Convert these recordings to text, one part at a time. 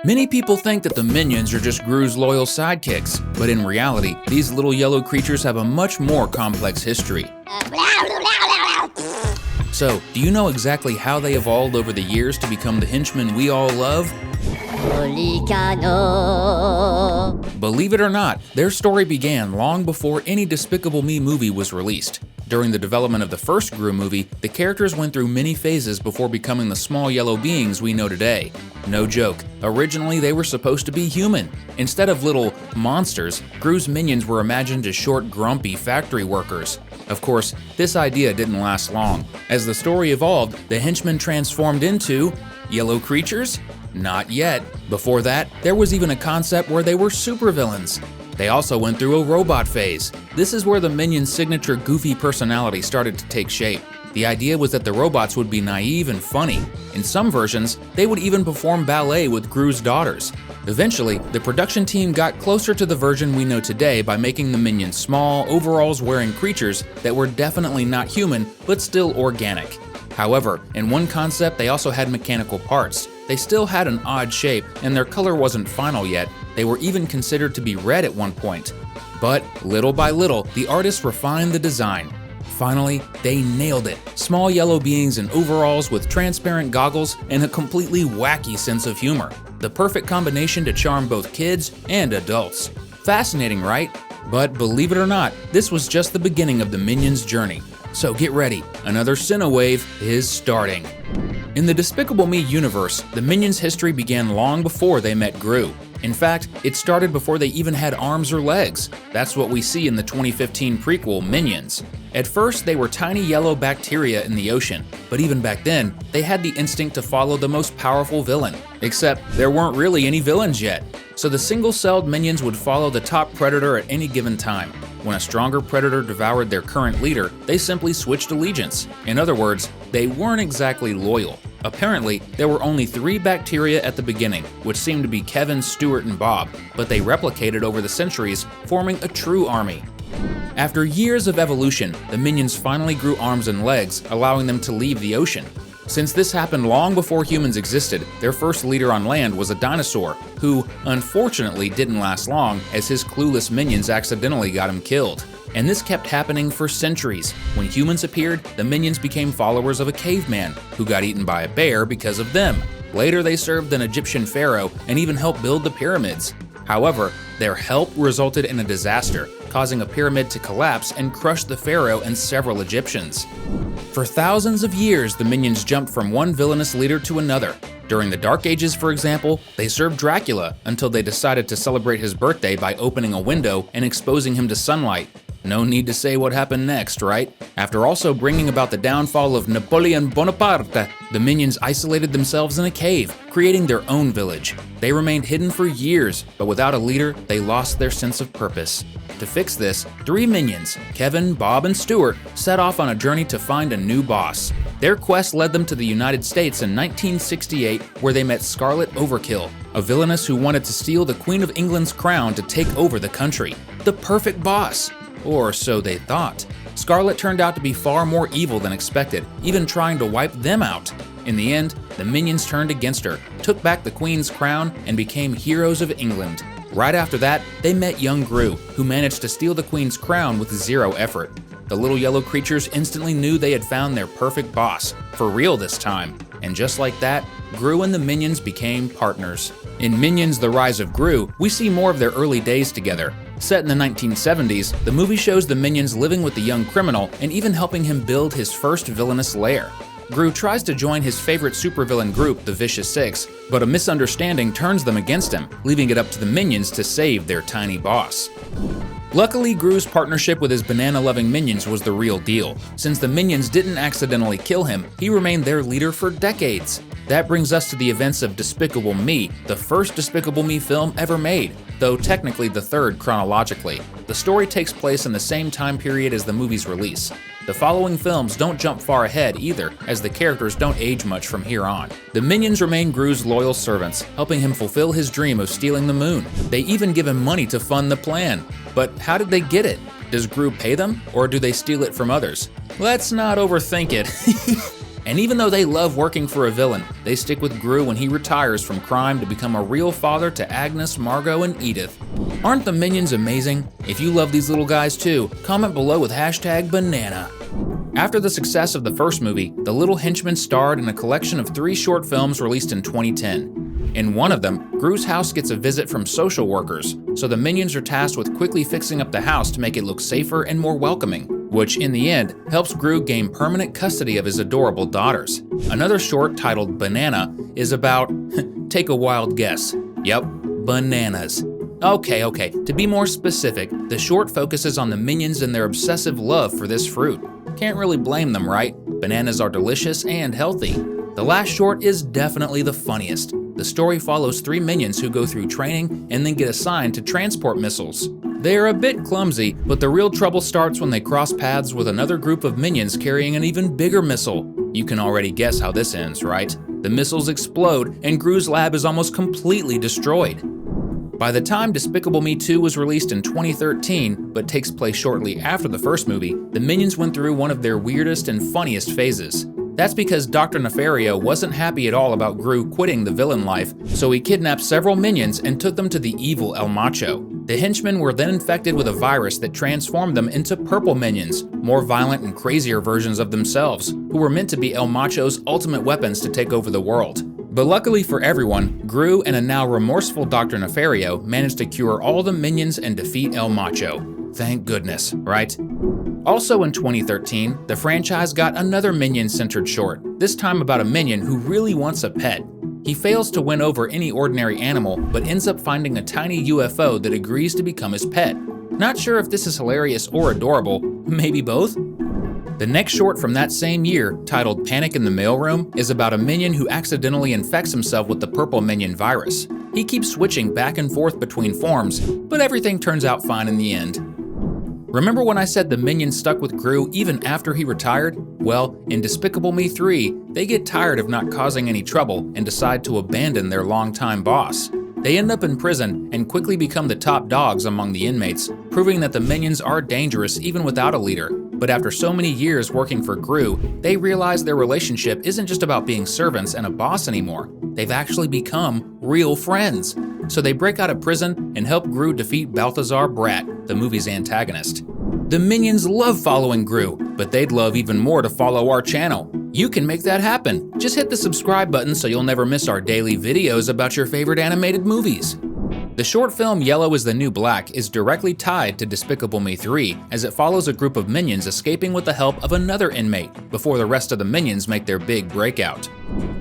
Many people think that the Minions are just Gru's loyal sidekicks, but in reality, these little yellow creatures have a much more complex history. So, do you know exactly how they evolved over the years to become the henchmen we all love? Believe it or not, their story began long before any Despicable Me movie was released. During the development of the first Gru movie, the characters went through many phases before becoming the small yellow beings we know today. No joke, originally they were supposed to be human. Instead of little monsters, Gru's minions were imagined as short, grumpy factory workers. Of course, this idea didn't last long. As the story evolved, the henchmen transformed into yellow creatures? Not yet. Before that, there was even a concept where they were supervillains. They also went through a robot phase. This is where the Minion's signature goofy personality started to take shape. The idea was that the robots would be naive and funny. In some versions, they would even perform ballet with Gru's daughters. Eventually, the production team got closer to the version we know today by making the Minions small, overalls-wearing creatures that were definitely not human, but still organic. However, in one concept, they also had mechanical parts. They still had an odd shape, and their color wasn't final yet. They were even considered to be red at one point. But little by little, the artists refined the design. Finally, they nailed it. Small yellow beings in overalls with transparent goggles and a completely wacky sense of humor. The perfect combination to charm both kids and adults. Fascinating, right? But believe it or not, this was just the beginning of the Minions' journey. So get ready, another Cinewave is starting. In the Despicable Me universe, the Minions' history began long before they met Gru. In fact, it started before they even had arms or legs. That's what we see in the 2015 prequel, Minions. At first, they were tiny yellow bacteria in the ocean, but even back then, they had the instinct to follow the most powerful villain. Except, there weren't really any villains yet. So the single-celled Minions would follow the top predator at any given time. When a stronger predator devoured their current leader, they simply switched allegiance. In other words, they weren't exactly loyal. Apparently, there were only 3 bacteria at the beginning, which seemed to be Kevin, Stuart, and Bob, but they replicated over the centuries, forming a true army. After years of evolution, the Minions finally grew arms and legs, allowing them to leave the ocean. Since this happened long before humans existed, their first leader on land was a dinosaur, who unfortunately didn't last long as his clueless minions accidentally got him killed. And this kept happening for centuries. When humans appeared, the Minions became followers of a caveman, who got eaten by a bear because of them. Later they served an Egyptian pharaoh and even helped build the pyramids. However, their help resulted in a disaster, causing a pyramid to collapse and crush the pharaoh and several Egyptians. For thousands of years, the Minions jumped from one villainous leader to another. During the Dark Ages, for example, they served Dracula until they decided to celebrate his birthday by opening a window and exposing him to sunlight. No need to say what happened next, right? After also bringing about the downfall of Napoleon Bonaparte, the Minions isolated themselves in a cave, creating their own village. They remained hidden for years, but without a leader, they lost their sense of purpose. To fix this, 3 Minions, Kevin, Bob, and Stuart, set off on a journey to find a new boss. Their quest led them to the United States in 1968, where they met Scarlet Overkill, a villainess who wanted to steal the Queen of England's crown to take over the country. The perfect boss. Or so they thought. Scarlet turned out to be far more evil than expected, even trying to wipe them out. In the end, the Minions turned against her, took back the Queen's crown, and became heroes of England. Right after that, they met young Gru, who managed to steal the Queen's crown with 0 effort. The little yellow creatures instantly knew they had found their perfect boss, for real this time. And just like that, Gru and the Minions became partners. In Minions: The Rise of Gru, we see more of their early days together. Set in the 1970s, the movie shows the Minions living with the young criminal and even helping him build his first villainous lair. Gru tries to join his favorite supervillain group, the Vicious Six, but a misunderstanding turns them against him, leaving it up to the Minions to save their tiny boss. Luckily, Gru's partnership with his banana-loving Minions was the real deal. Since the Minions didn't accidentally kill him, he remained their leader for decades. That brings us to the events of Despicable Me, the first Despicable Me film ever made, though technically the 3rd chronologically. The story takes place in the same time period as the movie's release. The following films don't jump far ahead either, as the characters don't age much from here on. The Minions remain Gru's loyal servants, helping him fulfill his dream of stealing the moon. They even give him money to fund the plan. But how did they get it? Does Gru pay them, or do they steal it from others? Let's not overthink it. And even though they love working for a villain, they stick with Gru when he retires from crime to become a real father to Agnes, Margot, and Edith. Aren't the Minions amazing? If you love these little guys too, comment below with #banana. After the success of the first movie, the little henchmen starred in a collection of 3 short films released in 2010. In one of them, Gru's house gets a visit from social workers, so the Minions are tasked with quickly fixing up the house to make it look safer and more welcoming, which in the end helps Gru gain permanent custody of his adorable daughters. Another short titled Banana is about, take a wild guess, yep, bananas. Okay, to be more specific, the short focuses on the Minions and their obsessive love for this fruit. Can't really blame them, right? Bananas are delicious and healthy. The last short is definitely the funniest. The story follows 3 Minions who go through training and then get assigned to transport missiles. They are a bit clumsy, but the real trouble starts when they cross paths with another group of Minions carrying an even bigger missile. You can already guess how this ends, right? The missiles explode and Gru's lab is almost completely destroyed. By the time Despicable Me 2 was released in 2013, but takes place shortly after the first movie, the Minions went through one of their weirdest and funniest phases. That's because Dr. Nefario wasn't happy at all about Gru quitting the villain life, so he kidnapped several Minions and took them to the evil El Macho. The henchmen were then infected with a virus that transformed them into purple Minions, more violent and crazier versions of themselves, who were meant to be El Macho's ultimate weapons to take over the world. But luckily for everyone, Gru and a now remorseful Dr. Nefario managed to cure all the Minions and defeat El Macho. Thank goodness, right? Also in 2013, the franchise got another Minion-centered short, this time about a Minion who really wants a pet. He fails to win over any ordinary animal, but ends up finding a tiny UFO that agrees to become his pet. Not sure if this is hilarious or adorable, maybe both? The next short from that same year, titled Panic in the Mailroom, is about a Minion who accidentally infects himself with the purple Minion virus. He keeps switching back and forth between forms, but everything turns out fine in the end. Remember when I said the Minions stuck with Gru even after he retired? Well, in Despicable Me 3, they get tired of not causing any trouble and decide to abandon their longtime boss. They end up in prison and quickly become the top dogs among the inmates, proving that the Minions are dangerous even without a leader. But after so many years working for Gru, they realize their relationship isn't just about being servants and a boss anymore. They've actually become real friends. So they break out of prison and help Gru defeat Balthazar Brat, the movie's antagonist. The Minions love following Gru, but they'd love even more to follow our channel. You can make that happen. Just hit the subscribe button so you'll never miss our daily videos about your favorite animated movies. The short film Yellow is the New Black is directly tied to Despicable Me 3, as it follows a group of Minions escaping with the help of another inmate, before the rest of the Minions make their big breakout.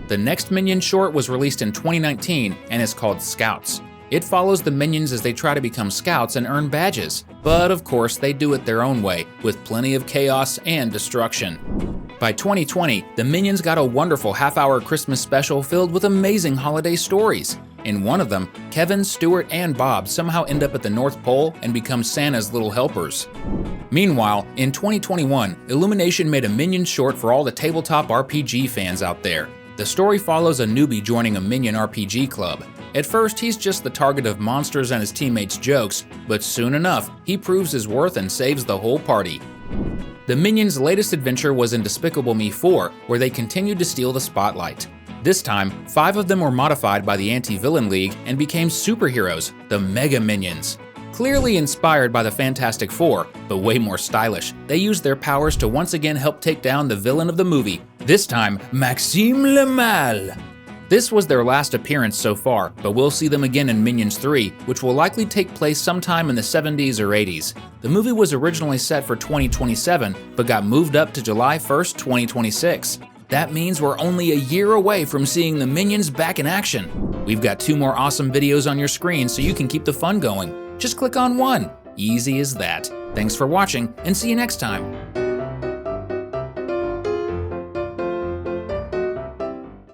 The next Minion short was released in 2019 and is called Scouts. It follows the Minions as they try to become scouts and earn badges, but of course they do it their own way, with plenty of chaos and destruction. By 2020, the Minions got a wonderful half-hour Christmas special filled with amazing holiday stories. In one of them, Kevin, Stuart, and Bob somehow end up at the North Pole and become Santa's little helpers. Meanwhile, in 2021, Illumination made a Minion short for all the tabletop RPG fans out there. The story follows a newbie joining a Minion RPG club. At first, he's just the target of monsters and his teammates' jokes, but soon enough, he proves his worth and saves the whole party. The Minions' latest adventure was in Despicable Me 4, where they continued to steal the spotlight. This time, 5 of them were modified by the Anti-Villain League and became superheroes, the Mega Minions. Clearly inspired by the Fantastic Four, but way more stylish, they used their powers to once again help take down the villain of the movie, this time Maxime Le Mal. This was their last appearance so far, but we'll see them again in Minions 3, which will likely take place sometime in the 70s or 80s. The movie was originally set for 2027, but got moved up to July 1st, 2026. That means we're only a year away from seeing the Minions back in action. We've got 2 more awesome videos on your screen so you can keep the fun going. Just click on one. Easy as that. Thanks for watching, and see you next time.